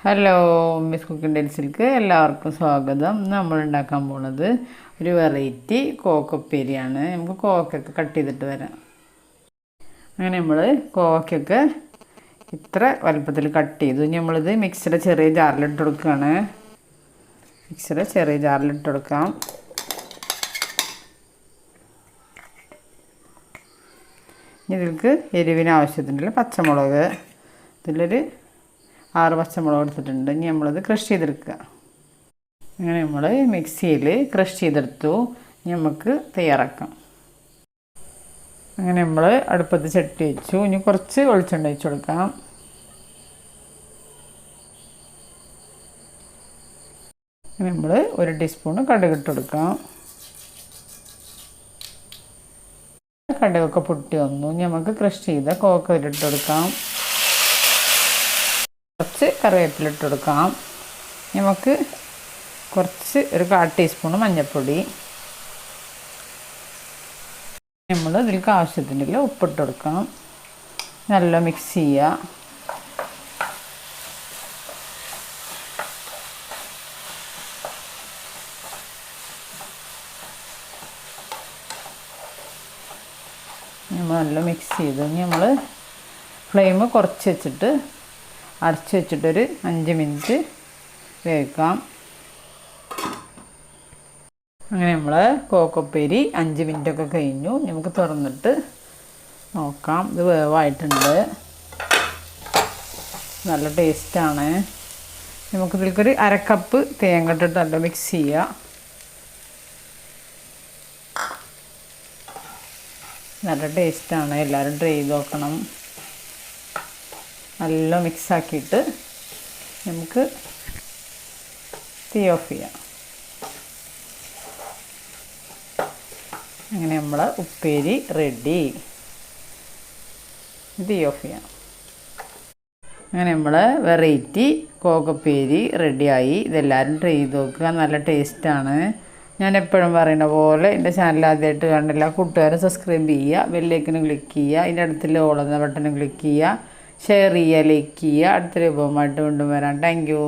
Hello, miss cooking ഡെൽസിലേക്ക് എല്ലാവർക്കും സ്വാഗതം. നമ്മൾ ഉണ്ടാക്കാൻ പോണത് ഒരു വെറൈറ്റി കോക്കപ്പേരിയാണ്. നമുക്ക് കോക്കൊക്കെ കട്ട് ചെയ്തിട്ട് വരാം. അങ്ങനെ നമ്മൾ കോക്കൊക്കെ ഇത്ര വലുപ്പത്തിൽ കട്ട് ചെയ്തു. നമ്മളിത് മിക്സിയുടെ ചെറിയ ജാറിലിട്ട് കൊടുക്കുകയാണ്. മിക്സിയുടെ ചെറിയ ജാറിലിട്ട് കൊടുക്കാം. ഇതിലേക്ക് എരിവിന് ആവശ്യത്തിനുള്ള പച്ചമുളക്, ഇതിലൊരു 6 പച്ചമുളക് എടുത്തിട്ടുണ്ട്. ഇനി നമ്മളത് ക്രഷ് ചെയ്തെടുക്കുക. അങ്ങനെ നമ്മൾ മിക്സിയിൽ ക്രഷ് ചെയ്തെടുത്തു. ഇനി നമുക്ക് തയ്യാറാക്കാം. അങ്ങനെ നമ്മൾ അടുപ്പത്ത് ചട്ടി വെച്ചു. ഇനി കുറച്ച് വെളിച്ചെണ്ണ ഒഴിച്ച് കൊടുക്കാം. അങ്ങനെ നമ്മൾ 1 ടീസ്പൂൺ കടുക് ഇട്ട് കൊടുക്കാം. കടുകൊക്കെ പൊട്ടി വന്നു. ഇനി നമുക്ക് ക്രഷ് ചെയ്ത കോക്ക ഇട്ട് കൊടുക്കാം. കുറച്ച് കറിവേപ്പില ഇട്ട് കൊടുക്കാം. നമുക്ക് കുറച്ച് ഒരു 1/4 ടീസ്പൂൺ മഞ്ഞൾപ്പൊടി. നമ്മൾ ഇതിലേക്ക് ആവശ്യത്തിനുള്ള ഉപ്പിട്ട് കൊടുക്കാം. നല്ല മിക്സ് ചെയ്യുക. നമ്മൾ നല്ല മിക്സ് ചെയ്തു. ഇനി നമ്മൾ ഫ്ലെയിം കുറച്ച് വെച്ചിട്ട് അടച്ച് വെച്ചിട്ടൊരു 5 മിനിറ്റ് വേവിക്കാം. അങ്ങനെ നമ്മൾ കോക്കപ്പേരി 5 മിനിറ്റൊക്കെ കഴിഞ്ഞു. നമുക്ക് തുറന്നിട്ട് നോക്കാം. ഇത് വേവായിട്ടുണ്ട്. നല്ല ടേസ്റ്റാണ്. നമുക്കിതിലേക്കൊരു 1/2 കപ്പ് തേങ്ങ ഇട്ടിട്ട് നല്ല മിക്സ് ചെയ്യുക. നല്ല ടേസ്റ്റാണ്. എല്ലാവരും ട്രൈ ചെയ്ത് നോക്കണം. നല്ല മിക്സാക്കിയിട്ട് നമുക്ക് തീ ഓഫ് ചെയ്യാം. അങ്ങനെ നമ്മൾ ഉപ്പേരി റെഡി. തീ ഓഫ് ചെയ്യാം. അങ്ങനെ നമ്മൾ വെറൈറ്റി കോക്കപ്പേരി റെഡിയായി. ഇതെല്ലാവരും ട്രൈ ചെയ്ത് നോക്കുക. നല്ല ടേസ്റ്റാണ്. ഞാൻ എപ്പോഴും പറയുന്ന പോലെ എൻ്റെ ചാനൽ ആദ്യമായിട്ട് കണ്ടില്ല കൂട്ടുകാരും സബ്സ്ക്രൈബ് ചെയ്യുക, ബെല്ലൈക്കനും ക്ലിക്ക് ചെയ്യുക, അതിൻ്റെ അടുത്തുള്ള ഓൾ എന്ന ബട്ടനും ക്ലിക്ക് ചെയ്യുക, ഷെയർ ചെയ്യുക, ലൈക്ക് ചെയ്യുക. അടുത്ത രൂപമായിട്ട് വീണ്ടും വരാം. Thank you.